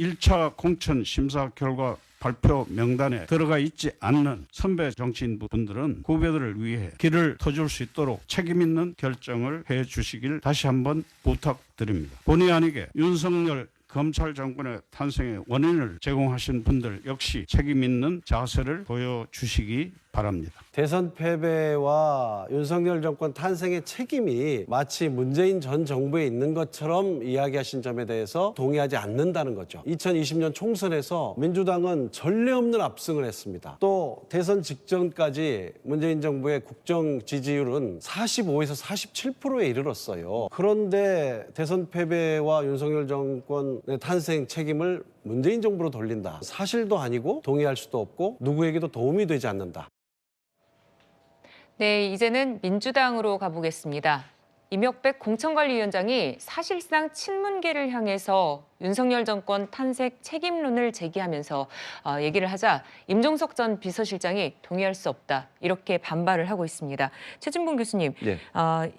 1차 공천 심사 결과 발표 명단에 들어가 있지 않는 선배 정치인분들은 후배들을 위해 길을 터줄 수 있도록 책임 있는 결정을 해 주시길 다시 한번 부탁드립니다. 본의 아니게 윤석열 검찰 정권의 탄생의 원인을 제공하신 분들 역시 책임 있는 자세를 보여주시기 바랍니다. 대선 패배와 윤석열 정권 탄생의 책임이 마치 문재인 전 정부에 있는 것처럼 이야기하신 점에 대해서 동의하지 않는다는 거죠. 2020년 총선에서 민주당은 전례 없는 압승을 했습니다. 또 대선 직전까지 문재인 정부의 국정 지지율은 45에서 47%에 이르렀어요. 그런데 대선 패배와 윤석열 정권의 탄생 책임을 문재인 정부로 돌린다. 사실도 아니고 동의할 수도 없고 누구에게도 도움이 되지 않는다. 네, 이제는 민주당으로 가보겠습니다. 이명백 공천관리위원장이 사실상 친문계를 향해서 윤석열 정권 탄색 책임론을 제기하면서 얘기를 하자 임종석 전 비서실장이 동의할 수 없다 이렇게 반발을 하고 있습니다. 최진봉 교수님, 네.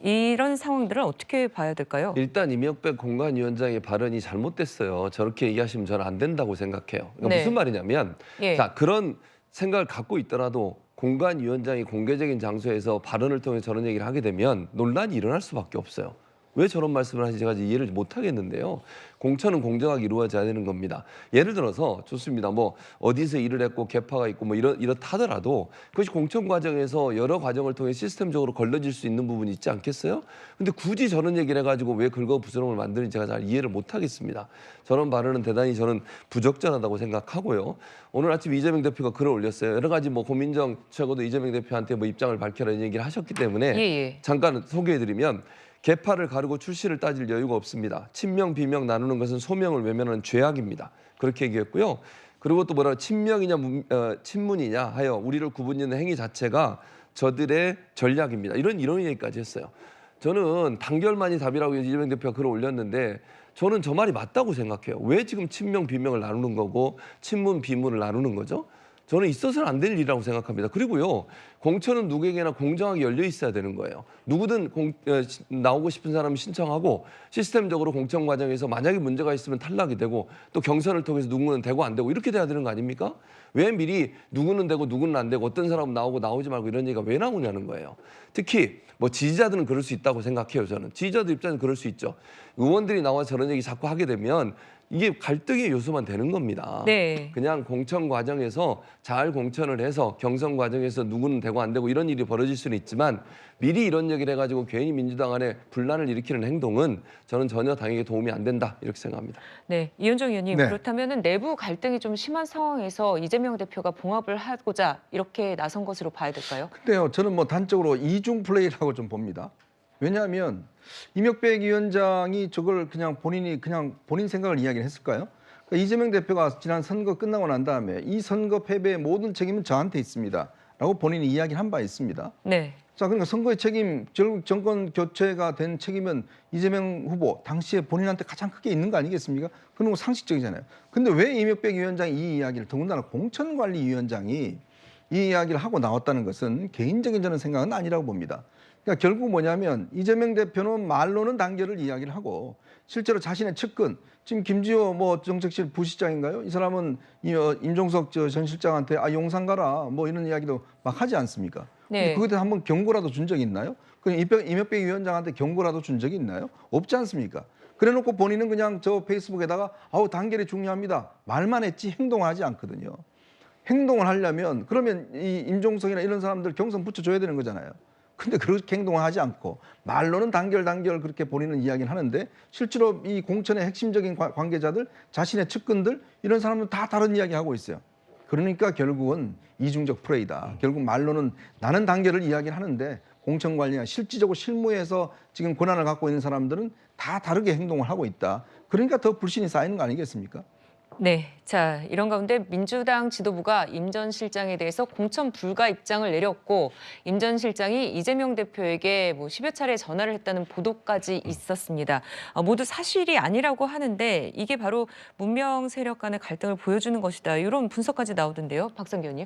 이런 상황들을 어떻게 봐야 될까요? 일단 이명백 공관위원장의 발언이 잘못됐어요. 저렇게 얘기하시면 저는 안 된다고 생각해요. 그러니까 네. 무슨 말이냐면 예. 자, 그런 생각을 갖고 있더라도 공관위원장이 공개적인 장소에서 발언을 통해 저런 얘기를 하게 되면 논란이 일어날 수밖에 없어요. 왜 저런 말씀을 하시는지 제가 이해를 못 하겠는데요. 공천은 공정하게 이루어져야 되는 겁니다. 예를 들어서 좋습니다. 뭐 어디서 일을 했고 개파가 있고 뭐 이렇다 하더라도 그것이 공천 과정에서 여러 과정을 통해 시스템적으로 걸러질 수 있는 부분이 있지 않겠어요? 근데 굳이 저런 얘기를 해가지고 왜 긁어부스럼을 만드는지 제가 잘 이해를 못 하겠습니다. 저런 발언은 대단히 저는 부적절하다고 생각하고요. 오늘 아침 이재명 대표가 글을 올렸어요. 여러 가지 뭐 고민정 최고도 이재명 대표한테 뭐 입장을 밝혀라 이런 얘기를 하셨기 때문에 잠깐 소개해드리면 계파를 가르고 출신을 따질 여유가 없습니다. 친명, 비명 나누는 것은 소명을 외면하는 죄악입니다. 그렇게 얘기했고요. 그리고 또 뭐라 친명이냐 친문이냐 하여 우리를 구분짓는 행위 자체가 저들의 전략입니다. 이런 얘기까지 했어요. 저는 단결만이 답이라고 이재명 대표가 글을 올렸는데 저는 저 말이 맞다고 생각해요. 왜 지금 친명, 비명을 나누는 거고 친문, 비문을 나누는 거죠? 저는 있어서는 안 될 일이라고 생각합니다. 그리고요, 공천은 누구에게나 공정하게 열려 있어야 되는 거예요. 누구든 나오고 싶은 사람이 신청하고 시스템적으로 공천 과정에서 만약에 문제가 있으면 탈락이 되고 또 경선을 통해서 누구는 되고 안 되고 이렇게 돼야 되는 거 아닙니까? 왜 미리 누구는 되고 누구는 안 되고 어떤 사람은 나오고 나오지 말고 이런 얘기가 왜 나오냐는 거예요. 특히 뭐 지지자들은 그럴 수 있다고 생각해요. 저는 지지자들 입장에서 그럴 수 있죠. 의원들이 나와 저런 얘기 자꾸 하게 되면 이게 갈등의 요소만 되는 겁니다. 네. 그냥 공천 과정에서 잘 공천을 해서 경선 과정에서 누구는 되고 안 되고 이런 일이 벌어질 수는 있지만 미리 이런 얘기를 해가지고 괜히 민주당 안에 분란을 일으키는 행동은 저는 전혀 당에게 도움이 안 된다 이렇게 생각합니다. 네, 이현정 의원님, 네. 그렇다면 내부 갈등이 좀 심한 상황에서 이재명 대표가 봉합을 하고자 이렇게 나선 것으로 봐야 될까요? 근데요, 저는 뭐 단적으로 이중 플레이라고 좀 봅니다. 왜냐하면 이명백 위원장이 저걸 그냥 본인 생각을 이야기를 했을까요? 그러니까 이재명 대표가 지난 선거 끝나고 난 다음에 이 선거 패배의 모든 책임은 저한테 있습니다. 라고 본인이 이야기를 한 바 있습니다. 네. 자, 그러니까 선거의 책임, 결국 정권 교체가 된 책임은 이재명 후보 당시에 본인한테 가장 크게 있는 거 아니겠습니까? 그런 거 상식적이잖아요. 근데 왜 이명백 위원장이 이 이야기를, 더군다나 공천관리위원장이 이 이야기를 하고 나왔다는 것은 개인적인 저는 생각은 아니라고 봅니다. 그러니까 결국 뭐냐면 이재명 대표는 말로는 단결을 이야기를 하고 실제로 자신의 측근, 지금 김지호 뭐 정책실 부시장인가요? 이 사람은 임종석 전 실장한테 용산 가라 뭐 이런 이야기도 막 하지 않습니까? 네. 그때 한번 경고라도 준 적이 있나요? 그럼 이명백 위원장한테 경고라도 준 적이 있나요? 없지 않습니까? 그래놓고 본인은 그냥 저 페이스북에다가 단결이 중요합니다. 말만 했지 행동하지 않거든요. 행동을 하려면 그러면 이 임종석이나 이런 사람들 경선 붙여줘야 되는 거잖아요. 근데 그렇게 행동을 하지 않고 말로는 단결 그렇게 본인은 이야기를 하는데 실제로 이 공천의 핵심적인 관계자들, 자신의 측근들 이런 사람들 다 다른 이야기 하고 있어요. 그러니까 결국은 이중적 플레이다. 결국 말로는 나는 단결을 이야기를 하는데 공천 관리나 실질적으로 실무에서 지금 권한을 갖고 있는 사람들은 다 다르게 행동을 하고 있다. 그러니까 더 불신이 쌓이는 거 아니겠습니까? 네, 자 이런 가운데 민주당 지도부가 임 전 실장에 대해서 공천 불가 입장을 내렸고 임 전 실장이 이재명 대표에게 뭐 10여 차례 전화를 했다는 보도까지 있었습니다. 모두 사실이 아니라고 하는데 이게 바로 문명 세력 간의 갈등을 보여주는 것이다. 이런 분석까지 나오던데요, 박성기 의원님.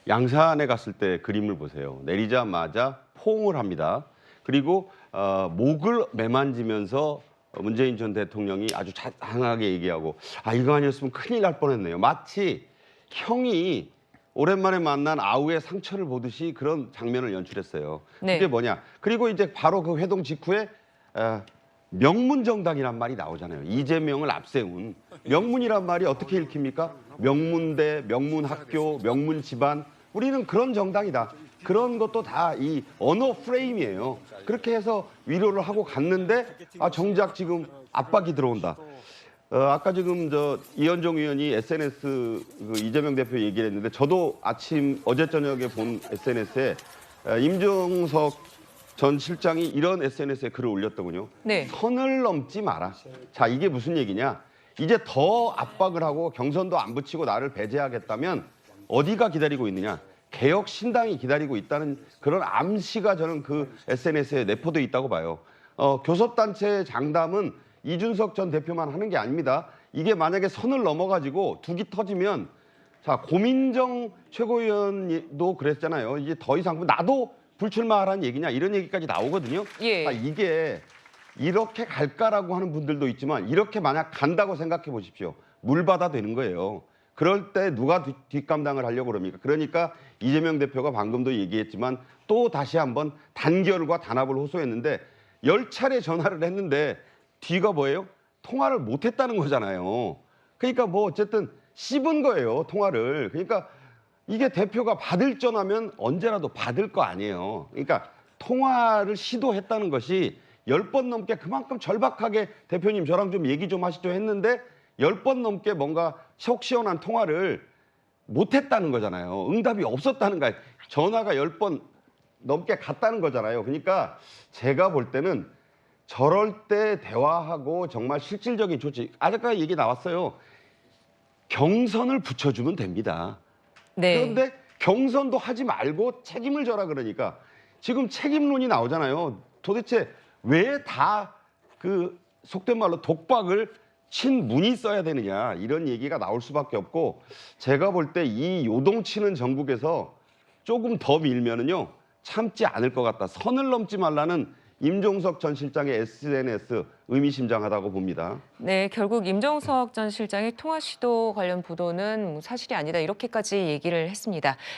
양산에 갔을 때 그림을 보세요. 내리자마자 포옹을 합니다. 그리고 목을 매만지면서 문재인 전 대통령이 아주 자상하게 얘기하고 이거 아니었으면 큰일 날 뻔했네요. 마치 형이 오랜만에 만난 아우의 상처를 보듯이 그런 장면을 연출했어요. 네. 그게 뭐냐? 그리고 이제 바로 그 회동 직후에 명문정당이란 말이 나오잖아요. 이재명을 앞세운 명문이란 말이 어떻게 읽힙니까? 명문대, 명문학교, 명문집안. 우리는 그런 정당이다. 그런 것도 다 이 언어 프레임이에요. 그렇게 해서 위로를 하고 갔는데 정작 지금 압박이 들어온다. 아까 지금 이현종 의원이 SNS 그 이재명 대표 얘기를 했는데 저도 어제 저녁에 본 SNS에 임종석 전 실장이 이런 SNS에 글을 올렸더군요. 네. 선을 넘지 마라. 자, 이게 무슨 얘기냐? 이제 더 압박을 하고 경선도 안 붙이고 나를 배제하겠다면 어디가 기다리고 있느냐? 개혁 신당이 기다리고 있다는 그런 암시가 저는 그 SNS에 내포돼 있다고 봐요. 교섭단체 장담은 이준석 전 대표만 하는 게 아닙니다. 이게 만약에 선을 넘어가지고 둑이 터지면 자, 고민정 최고위원도 그랬잖아요. 이제 더 이상 나도 불출마하라는 얘기냐 이런 얘기까지 나오거든요. 예. 이게 이렇게 갈까라고 하는 분들도 있지만 이렇게 만약 간다고 생각해 보십시오. 물바다 되는 거예요. 그럴 때 누가 뒷감당을 하려고 그럽니까? 그러니까 이재명 대표가 방금도 얘기했지만 또 다시 한번 단결과 단합을 호소했는데 10차례 전화를 했는데 뒤가 뭐예요? 통화를 못했다는 거잖아요. 그러니까 뭐 어쨌든 씹은 거예요, 통화를. 그러니까 이게 대표가 받을 전화면 언제라도 받을 거 아니에요. 그러니까 통화를 시도했다는 것이 10번 넘게 그만큼 절박하게 대표님 저랑 좀 얘기 좀 하시죠 했는데 10번 넘게 뭔가 속 시원한 통화를 못했다는 거잖아요. 응답이 없었다는 거예요. 전화가 10번 넘게 갔다는 거잖아요. 그러니까 제가 볼 때는 저럴 때 대화하고 정말 실질적인 조치. 아까 얘기 나왔어요. 경선을 붙여주면 됩니다. 네. 그런데 경선도 하지 말고 책임을 져라 그러니까 지금 책임론이 나오잖아요. 도대체 왜 다 그 속된 말로 독박을 친문이 써야 되느냐 이런 얘기가 나올 수밖에 없고 제가 볼 때 이 요동치는 전국에서 조금 더 밀면은요 참지 않을 것 같다. 선을 넘지 말라는 임종석 전 실장의 SNS 의미심장하다고 봅니다. 네, 결국 임종석 전 실장의 통화 시도 관련 보도는 사실이 아니다 이렇게까지 얘기를 했습니다.